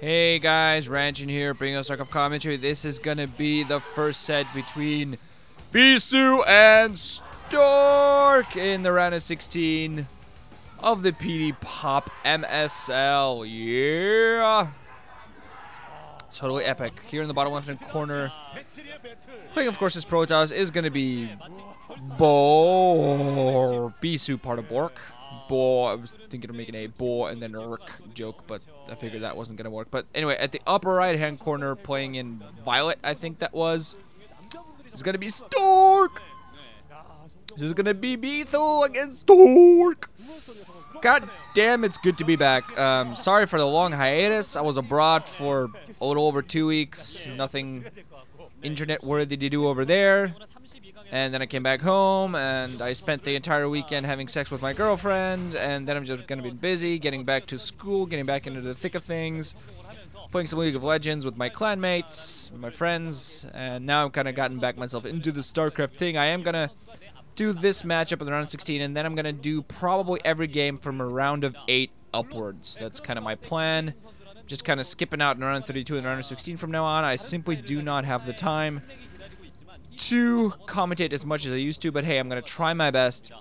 Hey guys, Ranchin here, bringing us Stork commentary. This is gonna be the first set between Bisu and Stork in the round of 16 of the PDPOP MSL. Yeah! Totally epic. Here in the bottom left-hand corner, playing, of course, this protoss is gonna be Bisu, part of BOOOORK. I was thinking of making a and then Urk joke, but I figured that wasn't gonna work. But anyway, at the upper right-hand corner, playing in violet, I think that was, is gonna be Stork. This is gonna be Bisu against Stork. God damn, it's good to be back. Sorry for the long hiatus. I was abroad for a little over 2 weeks. Nothing internet-worthy to do over there. And then I came back home, and I spent the entire weekend having sex with my girlfriend, and then I'm just gonna be busy, getting back to school, getting back into the thick of things, playing some League of Legends with my clanmates, my friends, and now I've kind of gotten back myself into the StarCraft thing. I am gonna do this matchup in the round of 16, and then I'm gonna do probably every game from a round of 8 upwards. That's kind of my plan. Just kind of skipping out in round 32 and round of 16 from now on. I simply do not have the time to commentate as much as I used to, but hey, I'm gonna try my best.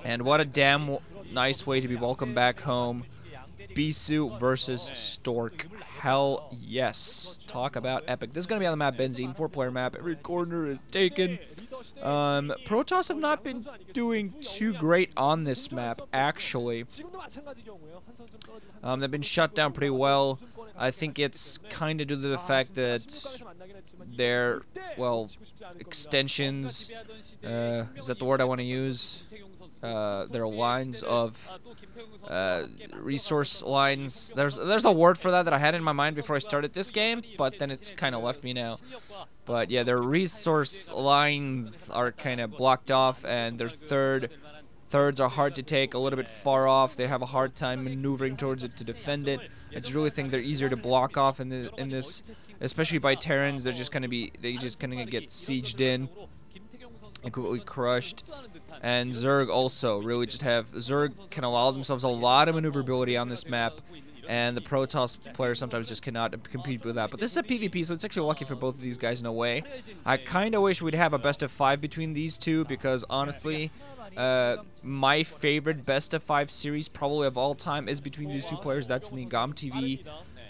And what a damn nice way to be welcome back home. Bisu versus Stork. Hell yes. Talk about epic. This is gonna be on the map Benzene, 4-player map. Every corner is taken. Protoss have not been doing too great on this map, actually. They've been shut down pretty well. I think it's kind of due to the fact that their, well, extensions, is that the word I want to use? Their lines of resource lines. There's a word for that I had in my mind before I started this game, but then it's kind of left me now. But yeah, their resource lines are kind of blocked off, and their thirds are hard to take, a little bit far off. They have a hard time maneuvering towards it to defend it. I just really think they're easier to block off in this, especially by Terrans. They're just gonna get sieged in and completely crushed. And Zerg also really just have, Zerg can allow themselves a lot of maneuverability on this map, and the Protoss players sometimes just cannot compete with that. But this is a PvP, so it's actually lucky for both of these guys in a way. I kind of wish we'd have a best of 5 between these two, because honestly, my favorite best of 5 series probably of all time is between these two players. That's in the GOMTV,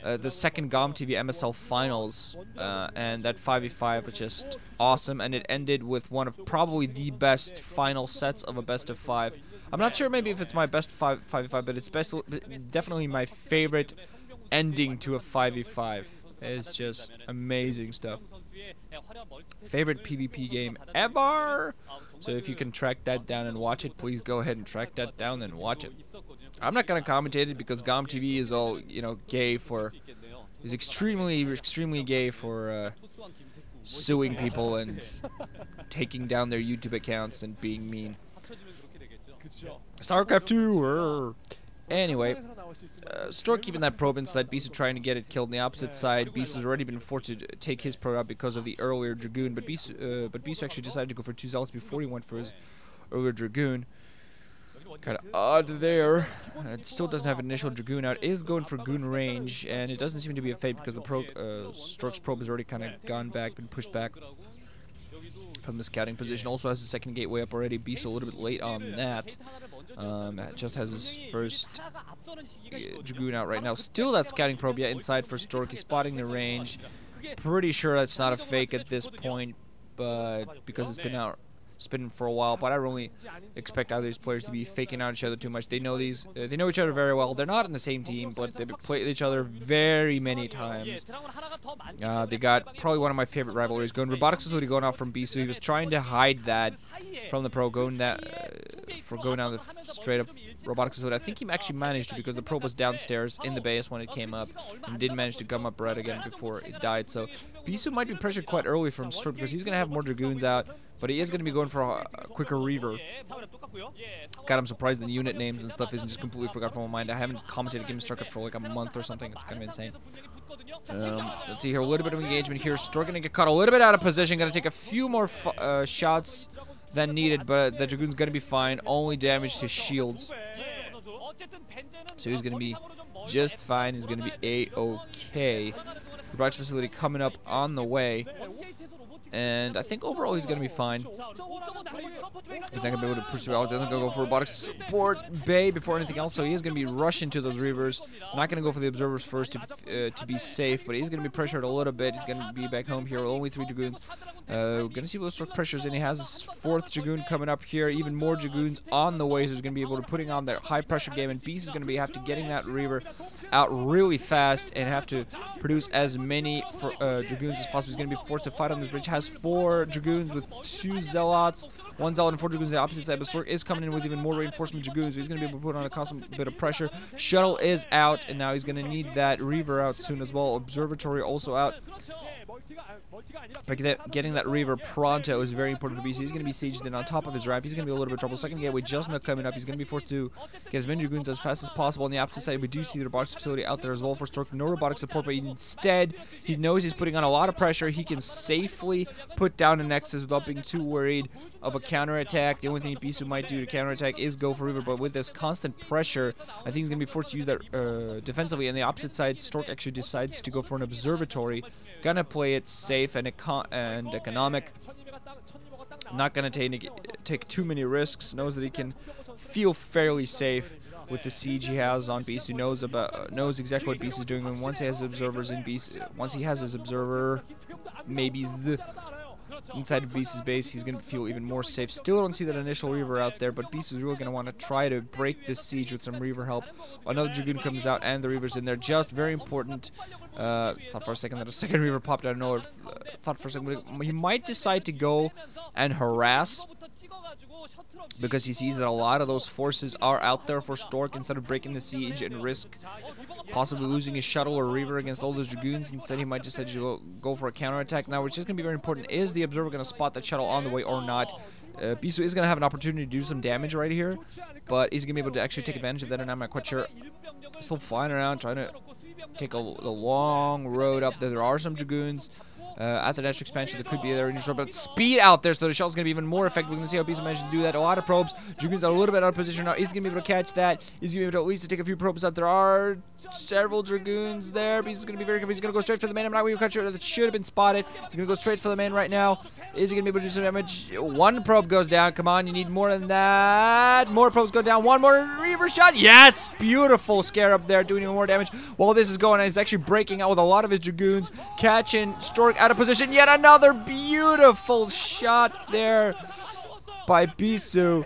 the second GOMTV MSL finals, and that 5v5 was just awesome, and it ended with one of probably the best final sets of a best of 5. I'm not sure maybe if it's my best 5v5, but it's definitely my favorite ending to a 5v5. It's just amazing stuff. Favorite PvP game ever. So if you can track that down and watch it, please go ahead and track that down and watch it. I'm not gonna commentate it because GOMTV is all, you know, is extremely gay for suing people and taking down their YouTube accounts and being mean. StarCraft 2. Anyway, Stork keeping that probe inside, Bisu trying to get it killed on the opposite side. Bisu's already been forced to take his probe out because of the earlier Dragoon, but Bisu actually decided to go for 2 zealots before he went for his earlier Dragoon. Kind of odd there. It still doesn't have an initial Dragoon out. It is going for Goon range, and it doesn't seem to be a fate because the Stork's probe has already kind of gone back, been pushed back from the scouting position. Also has the second gateway up already. Bisu a little bit late on that. Just has his first Dragoon out right now. Still that scouting probe, yeah, inside for Stork. He's spotting the range. Pretty sure that's not a fake at this point, but because it's been out spinning for a while. But I don't really expect either of these players to be faking out each other too much. They know each other very well. They're not in the same team, but they've played each other very many times. They got probably one of my favorite rivalries going. Robotics facility going off from Bisu. He was trying to hide that from the pro, going down the straight up robotics facility. I think he actually managed to, because the probe was downstairs in the base when it came up, and didn't manage to gum up red again before it died. So Bisu might be pressured quite early from Stork because he's going to have more Dragoons out, but he is going to be going for a quicker Reaver. God, I'm surprised the unit names and stuff isn't just completely forgot from my mind. I haven't commented a game of StarCraft for like a month or something. It's kind of insane. Let's see here, a little bit of engagement here. Stork going to get caught a little bit out of position. Going to take a few more shots than needed, but the Dragoon's going to be fine. Only damage to shields. So he's going to be just fine. He's going to be A-okay. Robotics facility coming up on the way. And I think overall he's going to be fine. He's not going to be able to push through. He's going to go for robotics support bay before anything else. So he is going to be rushing to those reavers. Not going to go for the observers first to be safe. But he's going to be pressured a little bit. He's going to be back home here with only 3 Dragoons. Going to see those Stork pressures. And he has his 4th Dragoon coming up here. Even more Dragoons on the way. So he's going to be able to putting on that high pressure game. And Beast is going to be have to getting that reaver out really fast. And have to produce as many Dragoons as possible. He's going to be forced to fight on this bridge. Has 4 Dragoons with 2 Zealots, 1 Zealot and 4 Dragoons on the opposite side, but Stork is coming in with even more reinforcement Dragoons, so he's going to be able to put on a constant bit of pressure. Shuttle is out, and now he's going to need that Reaver out soon as well. Observatory also out. But getting that Reaver pronto is very important for BC. He's going to be sieged in on top of his ramp. He's going to be a little bit of trouble. Second gateway just not coming up. He's going to be forced to get as many Dragoons as fast as possible. On the opposite side, we do see the robotics facility out there as well for Stork. No robotic support, but instead, he knows he's putting on a lot of pressure. He can safely put down a Nexus without being too worried of a counterattack. The only thing Bisu might do to counterattack is go for Reaver, but with this constant pressure, I think he's going to be forced to use that defensively. On the opposite side, Stork actually decides to go for an observatory. Gonna play it safe and economic. Not gonna take too many risks. Knows that he can feel fairly safe with the siege he has on Bisu. Knows exactly what Bisu is doing. And once he has observers in Bisu, once he has his observer, maybe inside of Bisu's base, he's gonna feel even more safe. Still don't see that initial Reaver out there, but Bisu's really gonna want to try to break this siege with some Reaver help. Another Dragoon comes out, and the Reaver's in there. Just very important. Thought for a second that a second Reaver popped out of nowhere. Thought for a second he might decide to go and harass, because he sees that a lot of those forces are out there for Stork. Instead of breaking the siege and risk possibly losing his shuttle or Reaver against all those Dragoons, instead he might decide to go for a counterattack. Now, which is going to be very important, is the observer going to spot that shuttle on the way or not? Bisu is going to have an opportunity to do some damage right here, but he's going to be able to actually take advantage of that, and I'm not quite sure. Still flying around, trying to take a long road up there. There are some Dragoons. At the natural expansion, there could be there in short, but speed out there, so the shuttle's going to be even more effective. We're going to see how Bisu manages to do that. A lot of probes. Dragoons are a little bit out of position now. He's going to be able to catch that. He's going to be able to at least take a few probes out. There are several Dragoons there. Bisu's going to be very careful. He's going to go straight for the main. I'm not even quite sure that should have been spotted. He's going to go straight for the main right now. Is he going to be able to do some damage? 1 probe goes down. Come on, you need more than that. More probes go down. 1 more Reaver shot. Yes! Beautiful scare up there, doing even more damage. While this is going on, he's actually breaking out with a lot of his Dragoons, catching Stork out of position. Yet another beautiful shot there by Bisu.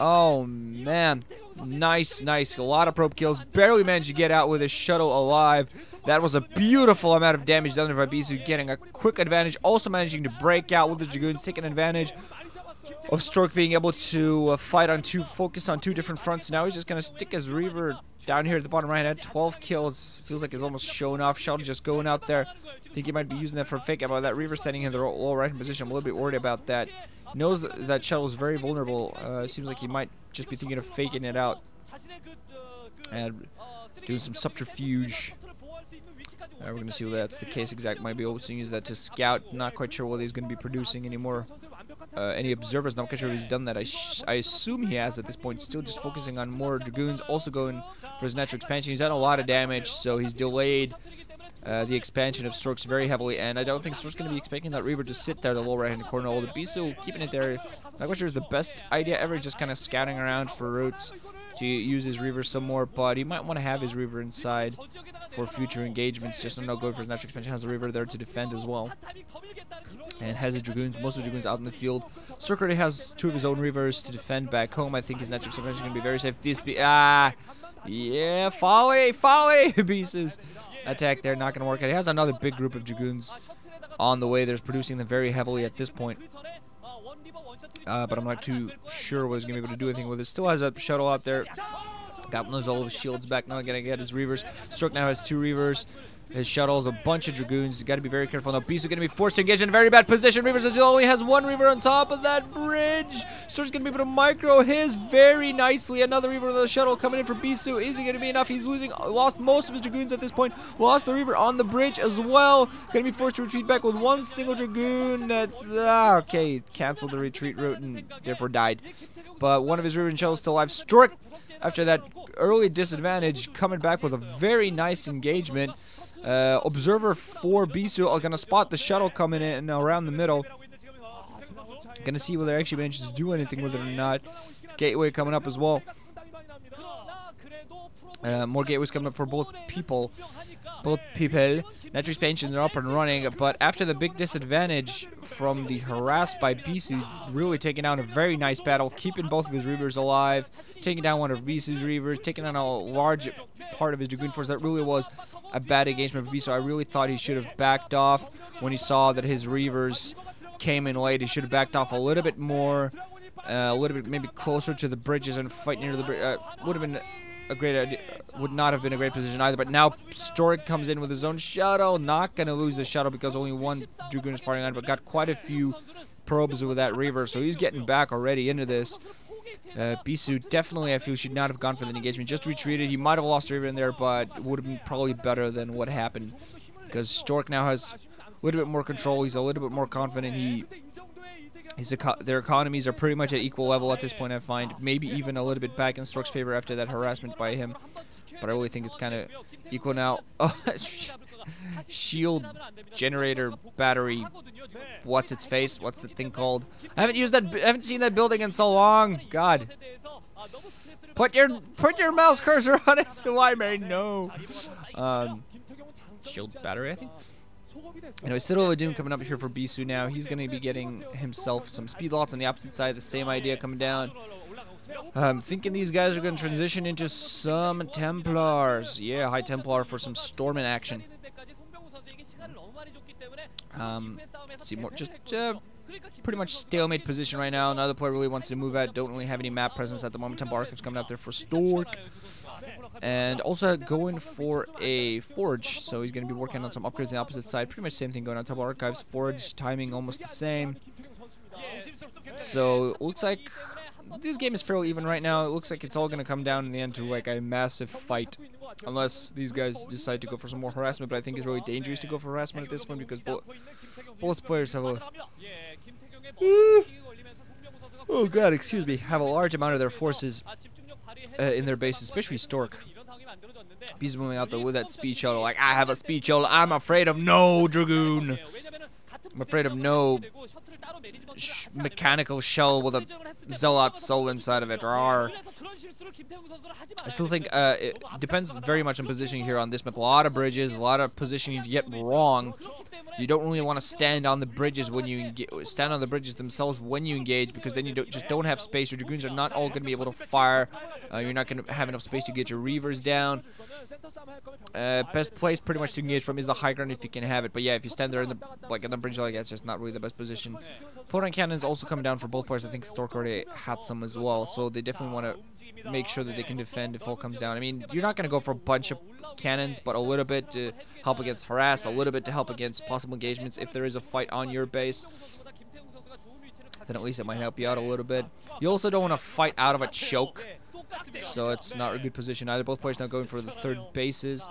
Oh, man. Nice, nice. A lot of probe kills. Barely managed to get out with his shuttle alive. That was a beautiful amount of damage done there by Bisu, getting a quick advantage. Also managing to break out with the Dragoons, taking advantage of Stork being able to focus on 2 different fronts. Now he's just going to stick his Reaver down here at the bottom right hand. 12 kills. Feels like he's almost showing off. Shuttle just going out there. I think he might be using that for a fake ammo. That Reaver standing in the low right hand position. I'm a little bit worried about that. Knows that Shuttle is very vulnerable. Seems like he might just be thinking of faking it out and doing some subterfuge. We're going to see whether that's the case exact. Might be able to use that to scout. Not quite sure whether he's going to be producing any more any observers. Not quite sure if he's done that. I assume he has at this point. Still just focusing on more Dragoons. Also going for his natural expansion. He's done a lot of damage, so he's delayed the expansion of Storks very heavily. And I don't think Stork's going to be expecting that Reaver to sit there in the lower right-hand corner. All the Bisu keeping it there. Not quite sure is the best idea ever. Just kind of scouting around for routes to use his Reaver some more, but he might want to have his Reaver inside for future engagements. Just not going for his natural expansion. Has the Reaver there to defend as well, and has his Dragoons, most of the Dragoons out in the field. Stork already has 2 of his own Reavers to defend back home. I think his natural expansion is going to be very safe. Yeah, folly. Bisu's attack there, not going to work out. He has another big group of Dragoons on the way. There's producing them very heavily at this point. But I'm not too sure what he's going to be able to do anything with it. Still has a shuttle out there. Got all of his shields back. Now going to get his Reavers. Stork now has 2 Reavers. His shuttles, a bunch of Dragoons. You got to be very careful. Now Bisu going to be forced to engage in a very bad position. Reavers only has 1 Reaver on top of that bridge. Stork's going to be able to micro his very nicely. Another Reaver with a shuttle coming in for Bisu. Is he going to be enough? He's lost most of his Dragoons at this point. Lost the Reaver on the bridge as well. Going to be forced to retreat back with 1 single Dragoon. That's okay. Canceled the retreat route and therefore died. but one of his Reaver and Shuttle is still alive. Stork, after that early disadvantage, coming back with a very nice engagement. Observer for Bisu are gonna spot the shuttle coming in around the middle. Gonna see whether they actually manage to do anything with it or not. Gateway coming up as well. More gateways coming up for both people. Natural expansions are up and running, but after the big disadvantage from the harass by Bisu, really taking down a very nice battle, keeping both of his Reavers alive, taking down one of Bisu's Reavers, taking down a large part of his Dragoon force. That really was a bad engagement for Bisu. I really thought he should have backed off when he saw that his Reavers came in late. He should have backed off a little bit more, a little bit maybe closer to the bridges and fight near the bridge. Would have been a great idea, would not have been a great position either. But now Stork comes in with his own shuttle, not gonna lose the shuttle because only one Dragoon is firing on it, but got quite a few probes with that Reaver, so he's getting back already into this. Bisu definitely, I feel, should not have gone for the engagement, just retreated. He might have lost a Reaver in there, but would have been probably better than what happened, because Stork now has a little bit more control. He's a little bit more confident. Their economies are pretty much at equal level at this point, I find. Maybe even a little bit back in Stork's favor after that harassment by him. But I really think it's kind of equal now. Oh, shield generator battery. What's its face? What's the thing called? I haven't seen that building in so long. God. Put your mouse cursor on it so I may know. Shield battery, I think. Anyway, Citadel of Doom coming up here for Bisu now. He's going to be getting himself some speed lots on the opposite side. The same idea coming down. I'm thinking these guys are going to transition into some Templars. Yeah, High Templar for some Storming action. Let's see more. Just pretty much stalemate position right now. Another player really wants to move out. Don't really have any map presence at the moment. Temple Archives coming up there for Stork. And also going for a forge, so he's going to be working on some upgrades on the opposite side. Pretty much same thing going on. Temple Archives, forge, timing almost the same. So it looks like this game is fairly even right now. It looks like it's all going to come down in the end to like a massive fight, unless these guys decide to go for some more harassment. But I think it's really dangerous to go for harassment at this point because both players have a oh god, excuse me, have a large amount of their forces in their base, especially Stork. He's moving out there with that speed shuttle. Like, I have a speed shuttle. I'm afraid of no Dragoon. I'm afraid of no mechanical shell with a Zealot soul inside of it. Rawr. I still think it depends very much on positioning here on this map. A lot of bridges, a lot of positioning to get wrong. You don't really want to stand on the bridges when you stand on the bridges themselves when you engage, because then you just don't have space. Your Dragoons are not all going to be able to fire. You're not going to have enough space to get your Reavers down. Best place pretty much to engage from is the high ground if you can have it. But yeah, if you stand there in the bridge, like that's just not really the best position. Photon cannons also coming down for both players. I think Stork already had some as well, so they definitely want to make sure that they can defend if all comes down. I mean, you're not going to go for a bunch of cannons, but a little bit to help against harass, a little bit to help against possible engagements if there is a fight on your base. Then at least it might help you out a little bit. You also don't want to fight out of a choke, so it's not a good position either. Both players now going for the third bases.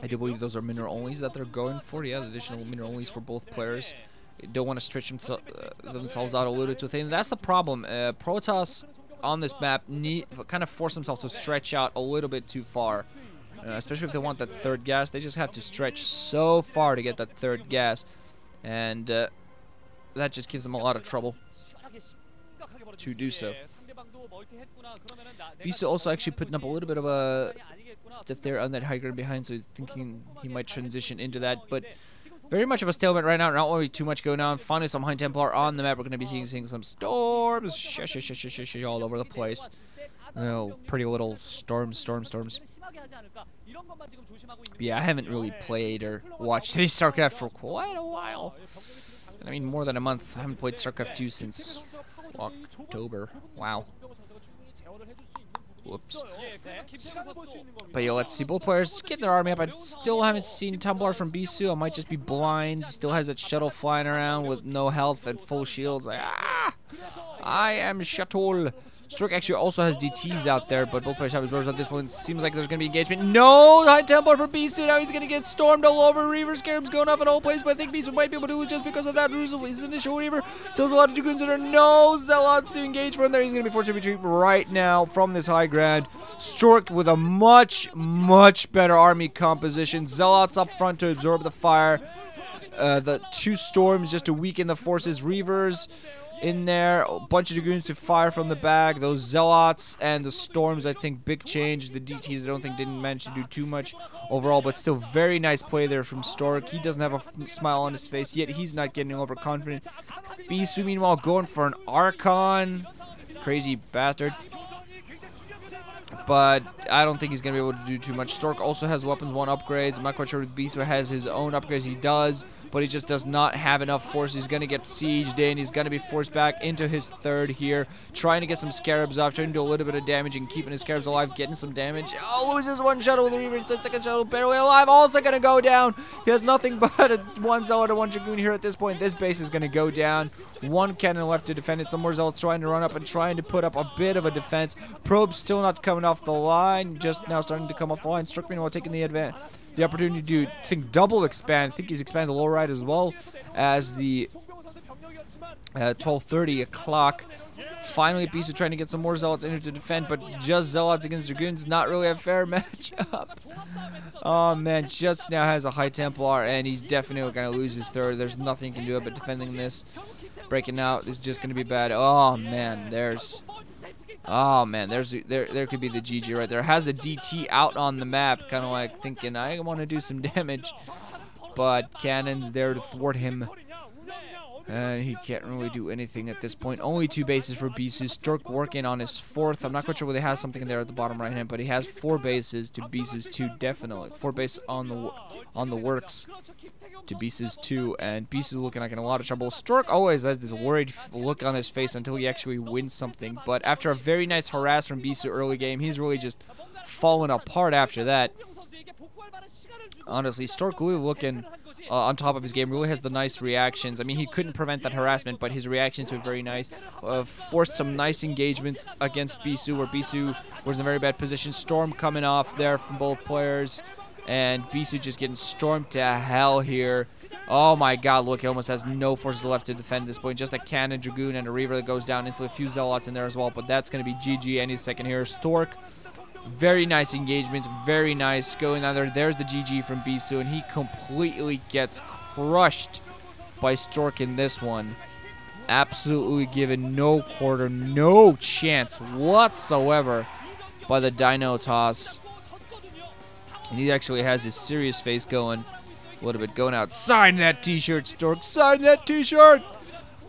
I do believe those are mineral onlys that they're going for. Yeah, the additional mineral onlys for both players. Don't want to stretch themselves out a little bit too thin. That's the problem. Protoss on this map kind of force themselves to stretch out a little bit too far. Especially if they want that third gas. They just have to stretch so far to get that third gas. And that just gives them a lot of trouble to do so. Bisu also actually putting up a little bit of a stiff there on that high ground behind, so he's thinking he might transition into that. But very much of a stalemate right now, not really too much going on. Finally, some High Templar on the map. We're going to be seeing some storms all over the place. Pretty little storms. But yeah, I haven't really played or watched any StarCraft for quite a while. I mean, more than a month. I haven't played StarCraft 2 since October. Wow. Whoops. But yeah, let's see. Both players getting their army up. I still haven't seen Templar from Bisu. I might just be blind. Still has that shuttle flying around with no health and full shields. Like, I am shuttle. Stork actually also has DTs out there, but both players have his brothers at this point. It seems like there's going to be engagement. No! High Templar for Bisu. Now he's going to get stormed all over. Reaver Scarab's going up in all places, but I think Bisu might be able to lose just because of that. His initial Reaver. Still has a lot of Dragoons that are no Zealots to engage from there. He's going to be forced to retreat right now from this high ground. Stork with a much better army composition. Zealots up front to absorb the fire. The 2 storms just to weaken the forces. Reavers in there, a bunch of Dragoons to fire from the back. Those Zealots and the storms, I think, big change. The DTs, I don't think, didn't manage to do too much overall, but still very nice play there from Stork. He doesn't have a smile on his face, yet he's not getting overconfident. Bisu, meanwhile, going for an Archon. Crazy bastard. But I don't think he's going to be able to do too much. Stork also has weapons 1 upgrades. I'm not quite sure if Bisu has his own upgrades. He does, but he just does not have enough force. He's going to get sieged in. He's going to be forced back into his 3rd here. Trying to get some Scarabs off. Trying to do a little bit of damage and keeping his Scarabs alive. Getting some damage. Oh, loses 1 shuttle with the Reaver. Instead, 2nd shuttle barely alive. Also going to go down. He has nothing but 1 Zealot and 1 Dragoon here at this point. This base is going to go down. 1 cannon left to defend it. Some more Zealots trying to run up and trying to put up a bit of a defense. Probe still not coming off the line. Just now starting to come off the line. Stork meanwhile taking the opportunity to double expand. I think he's expanded the low right as well as the 12:30 o'clock. Finally, Bisu trying to get some more Zealots in here to defend, but just Zealots against Dragoons, not really a fair matchup. Oh man, just now has a High Templar, and he's definitely going to lose his 3rd. There's nothing he can do about defending this. Breaking out is just going to be bad. Oh man, there could be the GG right there. Has a DT out on the map, kind of like thinking, I want to do some damage. But cannons there to thwart him. He can't really do anything at this point. Only 2 bases for Bisu. Stork working on his 4th. I'm not quite sure whether he has something in there at the bottom right hand, but he has 4 bases to Bisu's 2, definitely. 4 bases on the works to Bisu's 2, and Bisu looking like in a lot of trouble. Stork always has this worried look on his face until he actually wins something, but after a very nice harass from Bisu early game, he's really just fallen apart after that. Honestly, Stork really looking on top of his game, really has the nice reactions. I mean, he couldn't prevent that harassment, but his reactions were very nice. Forced some nice engagements against Bisu, where Bisu was in a very bad position. Storm coming off there from both players, and Bisu just getting stormed to hell here. Oh my god, look, he almost has no forces left to defend at this point. Just a cannon, Dragoon, and a Reaver that goes down instantly. A few Zealots in there as well, but that's going to be GG any second here. Stork, very nice engagements, very nice going down there. There's the GG from Bisu, and he completely gets crushed by Stork in this one. Absolutely given no quarter, no chance whatsoever by the Dino Toss. And he actually has his serious face going a little bit, going out. Sign that t-shirt, Stork, sign that t-shirt!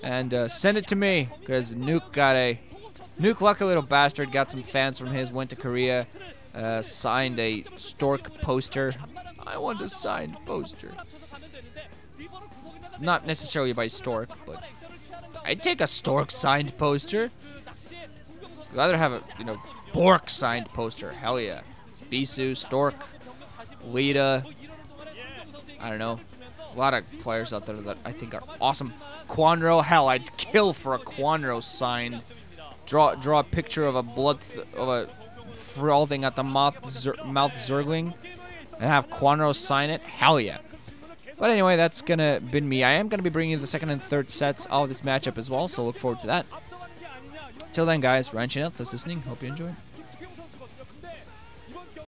And send it to me, because Nuke got a... Nuke, lucky little bastard, got some fans from his, went to Korea, signed a Stork poster. I want a signed poster. Not necessarily by Stork, but I'd take a Stork signed poster. I'd rather have a, BOOOORK signed poster. Hell yeah. Bisu, Stork, Lita. I don't know. A lot of players out there that I think are awesome. Quanro, hell, I'd kill for a Quanro signed. Draw a picture of a frothin' at the mouth Zergling and have Quanro sign it. Hell yeah. But anyway, that's gonna be me. I am gonna be bringing you the 2nd and 3rd sets of this matchup as well, so look forward to that. Till then, guys, ranching out, those listening, hope you enjoyed.